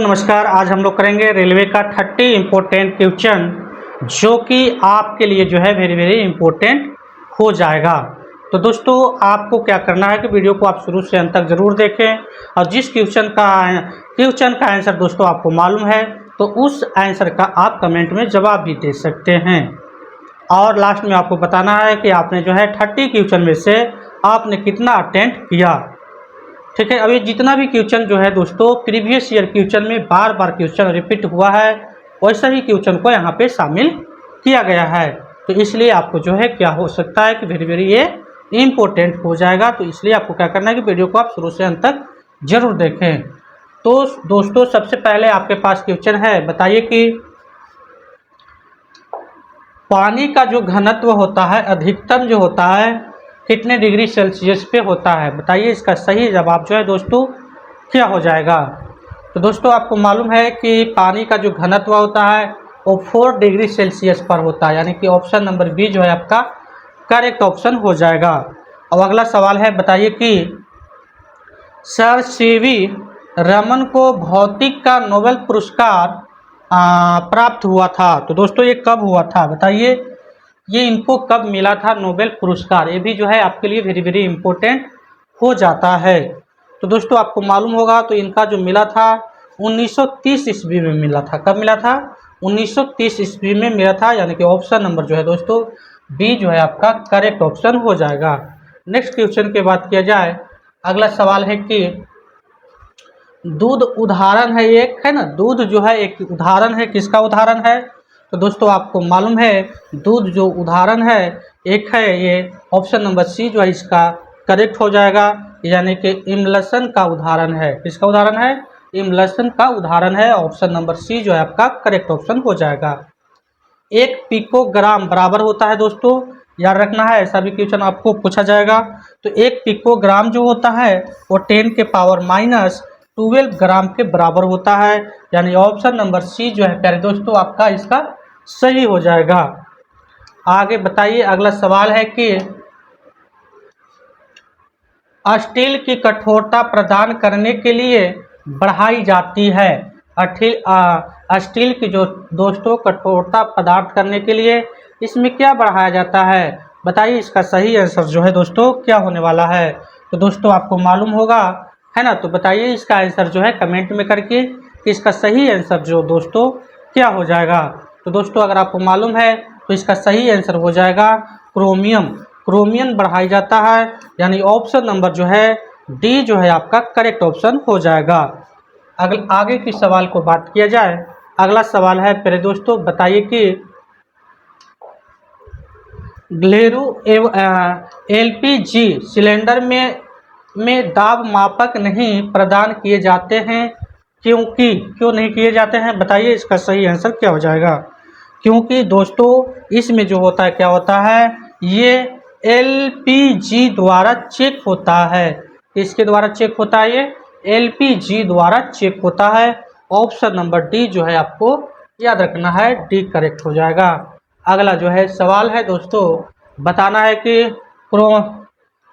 नमस्कार। आज हम लोग करेंगे रेलवे का 30 इम्पोर्टेंट क्वेश्चन जो कि आपके लिए जो है वेरी वेरी इम्पोर्टेंट हो जाएगा। तो दोस्तों आपको क्या करना है कि वीडियो को आप शुरू से अंत तक ज़रूर देखें और जिस क्वेश्चन का आंसर दोस्तों आपको मालूम है तो उस आंसर का आप कमेंट में जवाब भी दे सकते हैं। और लास्ट में आपको बताना है कि आपने जो है 30 क्वेश्चन में से आपने कितना अटेम्प्ट किया। ठीक है, अभी जितना भी क्वेश्चन जो है दोस्तों प्रीवियस ईयर क्वेश्चन में बार बार क्वेश्चन रिपीट हुआ है, वैसा ही क्वेश्चन को यहाँ पे शामिल किया गया है। तो इसलिए आपको जो है क्या हो सकता है कि वेरी वेरी ये इम्पोर्टेंट हो जाएगा। तो इसलिए आपको क्या करना है कि वीडियो को आप शुरू से अंत तक जरूर देखें। तो दोस्तों सबसे पहले आपके पास क्वेश्चन है, बताइए कि पानी का जो घनत्व होता है अधिकतम जो होता है कितने डिग्री सेल्सियस पे होता है। बताइए इसका सही जवाब जो है दोस्तों क्या हो जाएगा। तो दोस्तों आपको मालूम है कि पानी का जो घनत्व होता है वो 4 डिग्री सेल्सियस पर होता है, यानी कि ऑप्शन नंबर बी जो है आपका करेक्ट ऑप्शन हो जाएगा। अब अगला सवाल है, बताइए कि सर सीवी रमन को भौतिक का नोबेल पुरस्कार प्राप्त हुआ था। तो दोस्तों ये कब हुआ था बताइए, ये इनको कब मिला था नोबेल पुरस्कार। ये भी जो है आपके लिए वेरी वेरी इम्पोर्टेंट हो जाता है। तो दोस्तों आपको मालूम होगा तो इनका जो मिला था 1930 ईस्वी में मिला था। कब मिला था? 1930 ईस्वी में मिला था, यानी कि ऑप्शन नंबर जो है दोस्तों बी जो है आपका करेक्ट ऑप्शन हो जाएगा। नेक्स्ट क्वेश्चन की बात किया जाए, अगला सवाल है कि दूध उदाहरण है एक, है ना, दूध जो है एक उदाहरण है, किसका उदाहरण है? तो दोस्तों आपको मालूम है दूध जो उदाहरण है एक है, ये ऑप्शन नंबर सी जो है इसका करेक्ट हो जाएगा, यानी कि इमल्शन का उदाहरण है। किसका उदाहरण है? इमल्शन का उदाहरण है। ऑप्शन नंबर सी जो है आपका करेक्ट ऑप्शन हो जाएगा। 1 पिकोग्राम बराबर होता है दोस्तों, याद रखना है, ऐसा भी क्वेश्चन आपको पूछा जाएगा। तो 1 पिकोग्राम जो होता है वो 10 के पावर माइनस 12 ग्राम के बराबर होता है, यानी ऑप्शन नंबर सी जो है प्यारे दोस्तों आपका इसका सही हो जाएगा। आगे बताइए, अगला सवाल है कि स्टील की कठोरता प्रदान करने के लिए बढ़ाई जाती है। स्टील की जो दोस्तों कठोरता प्रदान करने के लिए इसमें क्या बढ़ाया जाता है, बताइए इसका सही आंसर जो है दोस्तों क्या होने वाला है। तो दोस्तों आपको मालूम होगा, है ना, तो बताइए इसका आंसर जो है कमेंट में करके कि इसका सही आंसर जो दोस्तों क्या हो जाएगा। तो दोस्तों अगर आपको मालूम है तो इसका सही आंसर हो जाएगा क्रोमियम। क्रोमियम बढ़ाया जाता है, यानी ऑप्शन नंबर जो है डी जो है आपका करेक्ट ऑप्शन हो जाएगा। आगे की सवाल को बात किया जाए, अगला सवाल है प्यारे दोस्तों, बताइए कि घरेलू एलपीजी सिलेंडर में दाब मापक नहीं प्रदान किए जाते हैं, क्यों नहीं किए जाते हैं, बताइए इसका सही आंसर क्या हो जाएगा। क्योंकि दोस्तों इसमें जो होता है क्या होता है, ये एलपीजी द्वारा चेक होता है। इसके द्वारा चेक होता है, ये एलपीजी द्वारा चेक होता है। ऑप्शन नंबर डी जो है आपको याद रखना है, डी करेक्ट हो जाएगा। अगला जो है सवाल है दोस्तों, बताना है कि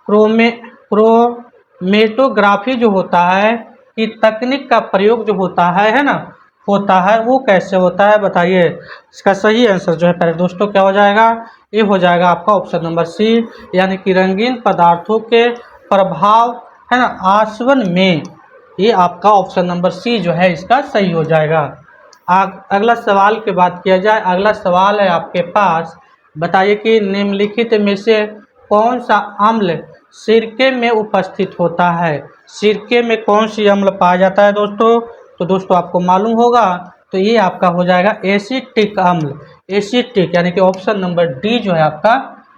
क्रोमेटोग्राफी जो होता है कि तकनीक का प्रयोग जो होता है ना, होता है वो कैसे होता है, बताइए इसका सही आंसर जो है पहले दोस्तों क्या हो जाएगा, ये हो जाएगा आपका ऑप्शन नंबर सी, यानी कि रंगीन पदार्थों के प्रभाव, है ना, आसवन में, ये आपका ऑप्शन नंबर सी जो है इसका सही हो जाएगा। अगला सवाल की बात किया जाए, अगला सवाल है आपके पास, बताइए कि निम्नलिखित में से कौन सा अम्ल सिरके में उपस्थित होता है। सिरके में कौन सी अम्ल पाया जाता है दोस्तों? तो दोस्तों आपको मालूम होगा तो ये आपका हो जाएगा एसिटिक अम्ल। एसिटिक यानी कि ऑप्शन नंबर डी जो है आपका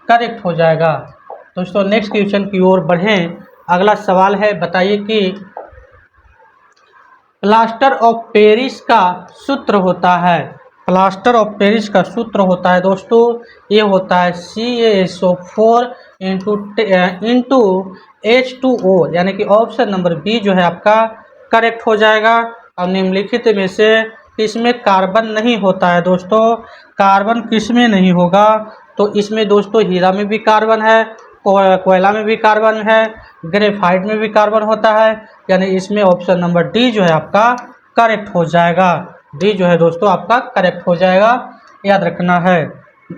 करेक्ट हो जाएगा। दोस्तों नेक्स्ट क्वेश्चन की ओर बढ़ें, अगला सवाल है, बताइए कि प्लास्टर ऑफ पेरिस का सूत्र होता है। प्लास्टर ऑफ पेरिस का सूत्र होता है दोस्तों, ये होता है CaSO4 इंटू H2O, यानी कि ऑप्शन नंबर बी जो है आपका करेक्ट हो जाएगा। और निम्नलिखित में से किसमें कार्बन नहीं होता है दोस्तों? कार्बन किसमें नहीं होगा? तो इसमें दोस्तों हीरा में भी कार्बन है, कोयला में भी कार्बन है, ग्रेफाइट में भी कार्बन होता है, यानी इसमें ऑप्शन नंबर डी जो है आपका करेक्ट हो जाएगा। डी जो है दोस्तों आपका करेक्ट हो जाएगा, याद रखना है।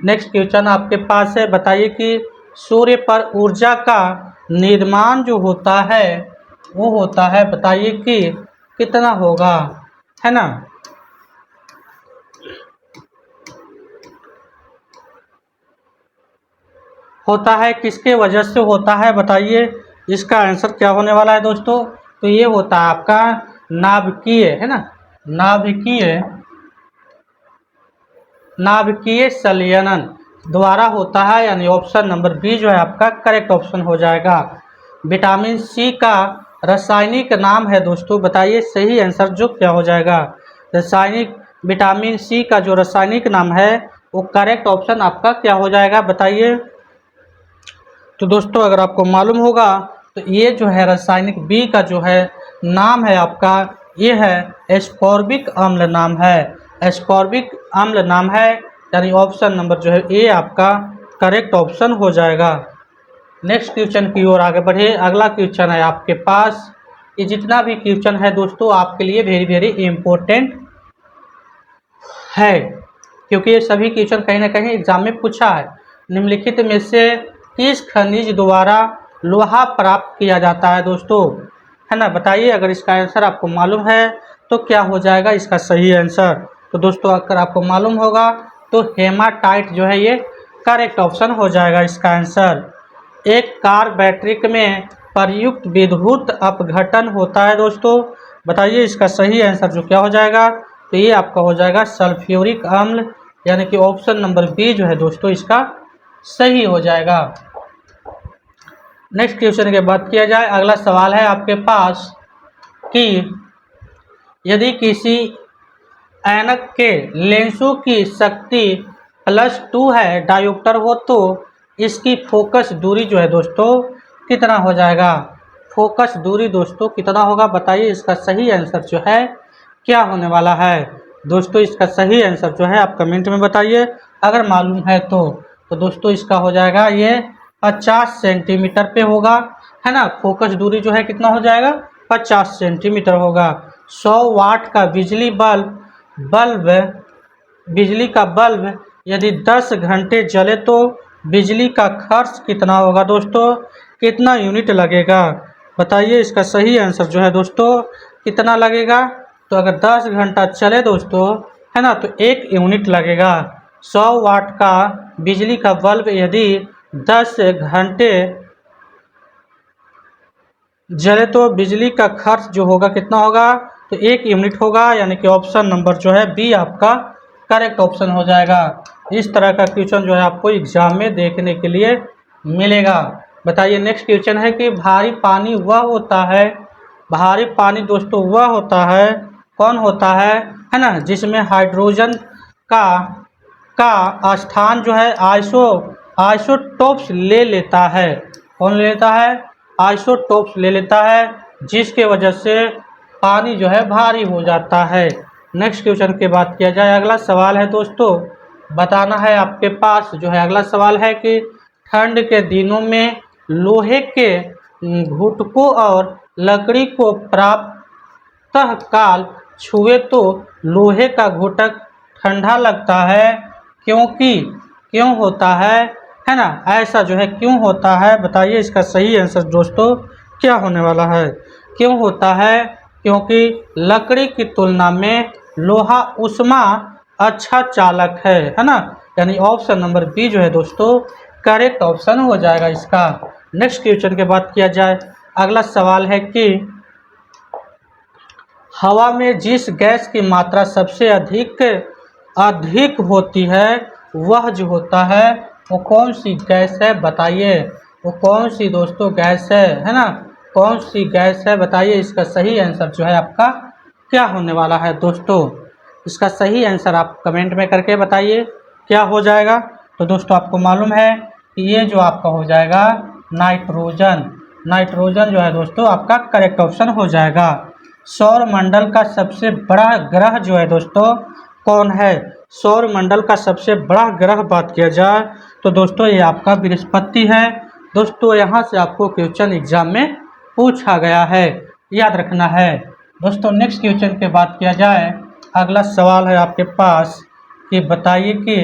नेक्स्ट क्वेश्चन आपके पास है, बताइए कि सूर्य पर ऊर्जा का निर्माण जो होता है वो होता है, बताइए कि कितना होगा, है ना। होता है किसके वजह से होता है, बताइए इसका आंसर क्या होने वाला है दोस्तों। तो ये होता है आपका नाभिकीय, है ना, नाभिकीय नाभिकीय संलयन द्वारा होता है, यानी ऑप्शन नंबर बी जो है आपका करेक्ट ऑप्शन हो जाएगा। विटामिन सी का रासायनिक नाम है दोस्तों, बताइए सही आंसर जो क्या हो जाएगा। रासायनिक विटामिन सी का जो रासायनिक नाम है वो करेक्ट ऑप्शन आपका क्या हो जाएगा, बताइए। तो दोस्तों अगर आपको मालूम होगा तो ये जो है रासायनिक बी का जो है नाम है आपका, ये है एस्कॉर्बिक अम्ल नाम है, एस्कॉर्बिक अम्ल नाम है, यानी ऑप्शन नंबर जो है ए आपका करेक्ट ऑप्शन हो जाएगा। नेक्स्ट क्वेश्चन की ओर आगे बढ़े। अगला क्वेश्चन है आपके पास, ये जितना भी क्वेश्चन है दोस्तों आपके लिए वेरी वेरी इम्पोर्टेंट है, क्योंकि ये सभी क्वेश्चन कहीं ना कहीं एग्जाम में पूछा है। निम्नलिखित में से किस खनिज द्वारा लोहा प्राप्त किया जाता है दोस्तों, है ना, बताइए। अगर इसका आंसर आपको मालूम है तो क्या हो जाएगा इसका सही आंसर। तो दोस्तों अगर आपको मालूम होगा तो हेमाटाइट जो है ये करेक्ट ऑप्शन हो जाएगा इसका आंसर। एक कार बैटरी में प्रयुक्त विद्युत अपघटन होता है दोस्तों, बताइए इसका सही आंसर जो क्या हो जाएगा। तो ये आपका हो जाएगा सल्फ्यूरिक अम्ल, यानी कि ऑप्शन नंबर बी जो है दोस्तों इसका सही हो जाएगा। नेक्स्ट क्वेश्चन की बात किया जाए, अगला सवाल है आपके पास कि यदि किसी ऐनक के लेंसों की शक्ति +2 है डायोप्टर हो तो इसकी फोकस दूरी जो है दोस्तों कितना हो जाएगा। फोकस दूरी दोस्तों कितना होगा, बताइए इसका सही आंसर जो है क्या होने वाला है दोस्तों। इसका सही आंसर जो है आप कमेंट में बताइए अगर मालूम है तो दोस्तों इसका हो जाएगा ये 50 सेंटीमीटर पे होगा, है ना। फोकस दूरी जो है कितना हो जाएगा, 50 सेंटीमीटर होगा। 100 वाट का बिजली का बल्ब यदि 10 घंटे जले तो बिजली का खर्च कितना होगा दोस्तों, कितना यूनिट लगेगा, बताइए इसका सही आंसर जो है दोस्तों कितना लगेगा। तो अगर 10 घंटा चले दोस्तों, है ना, तो 1 यूनिट लगेगा। 100 वाट का बिजली का बल्ब यदि 10 घंटे जले तो बिजली का खर्च जो होगा कितना होगा, तो 1 यूनिट होगा, यानी कि ऑप्शन नंबर जो है बी आपका करेक्ट ऑप्शन हो जाएगा। इस तरह का क्वेश्चन जो है आपको एग्जाम में देखने के लिए मिलेगा। बताइए नेक्स्ट क्वेश्चन है कि भारी पानी वह होता है, भारी पानी दोस्तों वह होता है, कौन होता है ना, जिसमें हाइड्रोजन का स्थान जो है आइसोटोप्स ले लेता है। कौन ले लेता है, आइसोटोप्स ले लेता है, जिसके वजह से पानी जो है भारी हो जाता है। नेक्स्ट क्वेश्चन की बात किया जाए, अगला सवाल है दोस्तों, बताना है आपके पास जो है अगला सवाल है कि ठंड के दिनों में लोहे के घुटकों और लकड़ी को प्रातः काल छुए तो लोहे का घुटक ठंडा लगता है, क्यों होता है ना, ऐसा जो है क्यों होता है, बताइए इसका सही आंसर दोस्तों क्या होने वाला है। क्यों होता है, क्योंकि लकड़ी की तुलना में लोहा उष्मा अच्छा चालक है ना, यानी ऑप्शन नंबर बी जो है दोस्तों करेक्ट ऑप्शन हो जाएगा इसका। नेक्स्ट क्वेश्चन की बात किया जाए, अगला सवाल है कि हवा में जिस गैस की मात्रा सबसे अधिक होती है वह जो होता है वो कौन सी गैस है, बताइए वो कौन सी दोस्तों गैस है ना, कौन सी गैस है, बताइए इसका सही आंसर जो है आपका क्या होने वाला है दोस्तों। इसका सही आंसर आप कमेंट में करके बताइए क्या हो जाएगा। तो दोस्तों आपको मालूम है कि ये जो आपका हो जाएगा नाइट्रोजन जो है दोस्तों आपका करेक्ट ऑप्शन हो जाएगा। सौर मंडल का सबसे बड़ा ग्रह जो है दोस्तों कौन है, सौर मंडल का सबसे बड़ा ग्रह बात किया जाए तो दोस्तों ये आपका बृहस्पति है दोस्तों। यहाँ से आपको क्वेश्चन एग्जाम में पूछा गया है, याद रखना है। दोस्तों नेक्स्ट क्वेश्चन की बात किया जाए, अगला सवाल है आपके पास कि बताइए कि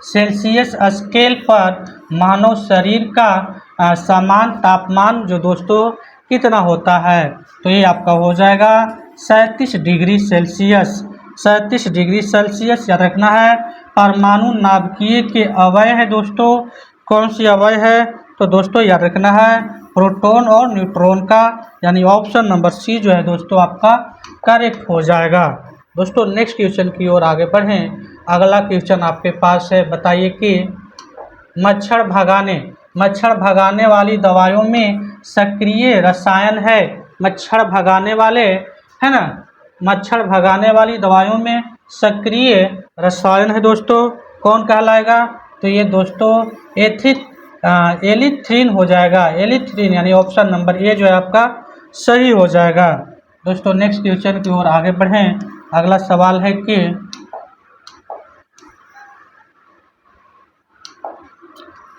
सेल्सियस स्केल पर मानव शरीर का समान तापमान जो दोस्तों कितना होता है। तो ये आपका हो जाएगा 37 डिग्री सेल्सियस। 37 डिग्री सेल्सियस याद रखना है। परमाणु नाभिकीय के अवयव है दोस्तों, कौन सी अवयव है, तो दोस्तों याद रखना है प्रोटॉन और न्यूट्रॉन का, यानी ऑप्शन नंबर सी जो है दोस्तों आपका करेक्ट हो जाएगा। दोस्तों नेक्स्ट क्वेश्चन की ओर आगे बढ़ें। अगला क्वेश्चन आपके पास है, बताइए कि मच्छर भगाने वाली दवाइयों में सक्रिय रसायन है। मच्छर भगाने वाले है ना, मच्छर भगाने वाली दवाइयों में सक्रिय रसायन है दोस्तों, कौन कहलाएगा, तो ये दोस्तों एलिथ्रीन हो जाएगा। एलिथ्रीन यानी ऑप्शन नंबर ए जो है आपका सही हो जाएगा। दोस्तों नेक्स्ट क्वेश्चन की ओर आगे बढ़ें। अगला सवाल है कि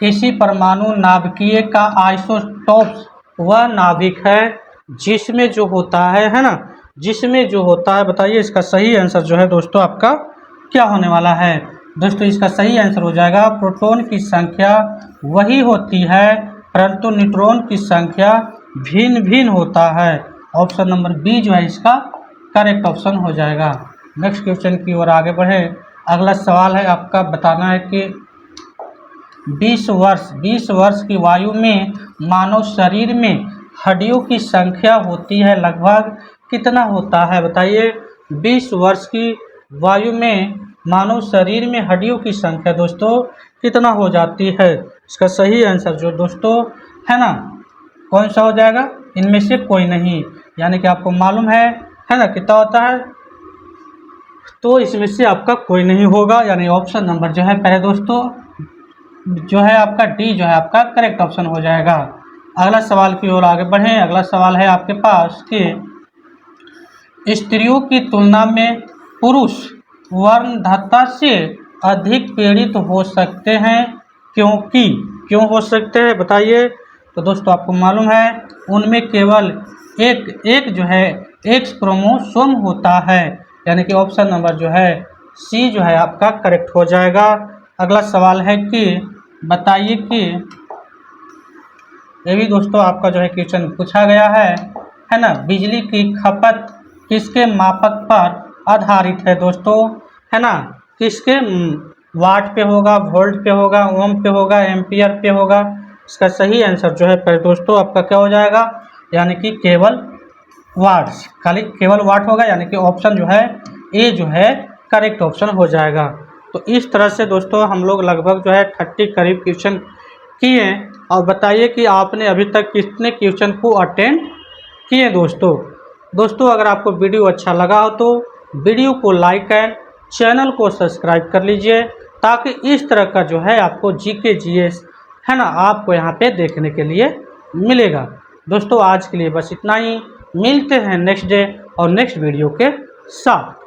किसी परमाणु नाभिकीय का आइसोटोप्स वह नाभिक है जिसमें जो होता है ना, जिसमें जो होता है, बताइए इसका सही आंसर जो है दोस्तों आपका क्या होने वाला है। दोस्तों इसका सही आंसर हो जाएगा प्रोटॉन की संख्या वही होती है परंतु न्यूट्रॉन की संख्या भिन्न भिन्न होता है। ऑप्शन नंबर बी जो है इसका करेक्ट ऑप्शन हो जाएगा। नेक्स्ट क्वेश्चन की ओर आगे बढ़े। अगला सवाल है आपका, बताना है कि 20 वर्ष की वायु में मानव शरीर में हड्डियों की संख्या होती है लगभग कितना होता है, बताइए। 20 वर्ष की वायु में मानव शरीर में हड्डियों की संख्या दोस्तों कितना हो जाती है। इसका सही आंसर जो दोस्तों है ना, कौन सा हो जाएगा, इनमें से कोई नहीं, यानी कि आपको मालूम है ना कितना होता है, तो इसमें से आपका कोई नहीं होगा, यानी ऑप्शन नंबर जो है पहले दोस्तों जो है आपका डी जो है आपका करेक्ट ऑप्शन हो जाएगा। अगला सवाल की ओर आगे बढ़ें। अगला सवाल है आपके पास कि स्त्रियों की तुलना में पुरुष वर्णवता से अधिक पीड़ित हो सकते हैं, क्यों हो सकते हैं, बताइए। तो दोस्तों आपको मालूम है उनमें केवल एक जो है एक्स क्रोमोसोम होता है, यानी कि ऑप्शन नंबर जो है सी जो है आपका करेक्ट हो जाएगा। अगला सवाल है कि बताइए कि ये भी दोस्तों आपका जो है क्वेश्चन पूछा गया है ना, बिजली की खपत किसके मापक पर आधारित है दोस्तों, है ना, किसके वाट पे होगा, वोल्ट पे होगा, ओम पे होगा, एम्पियर पे होगा। इसका सही आंसर जो है पर दोस्तों आपका क्या हो जाएगा, यानी कि केवल वाट्स, खाली केवल वाट होगा, यानी कि ऑप्शन जो है ए जो है करेक्ट ऑप्शन हो जाएगा। तो इस तरह से दोस्तों हम लोग लगभग जो है 30 करीब क्वेश्चन किए। और बताइए कि आपने अभी तक कितने क्वेश्चन को अटेंड किए दोस्तों अगर आपको वीडियो अच्छा लगा हो तो वीडियो को लाइक एंड चैनल को सब्सक्राइब कर लीजिए, ताकि इस तरह का जो है आपको जीके जीएस है ना आपको यहाँ पे देखने के लिए मिलेगा। दोस्तों आज के लिए बस इतना ही, मिलते हैं नेक्स्ट डे और नेक्स्ट वीडियो के साथ।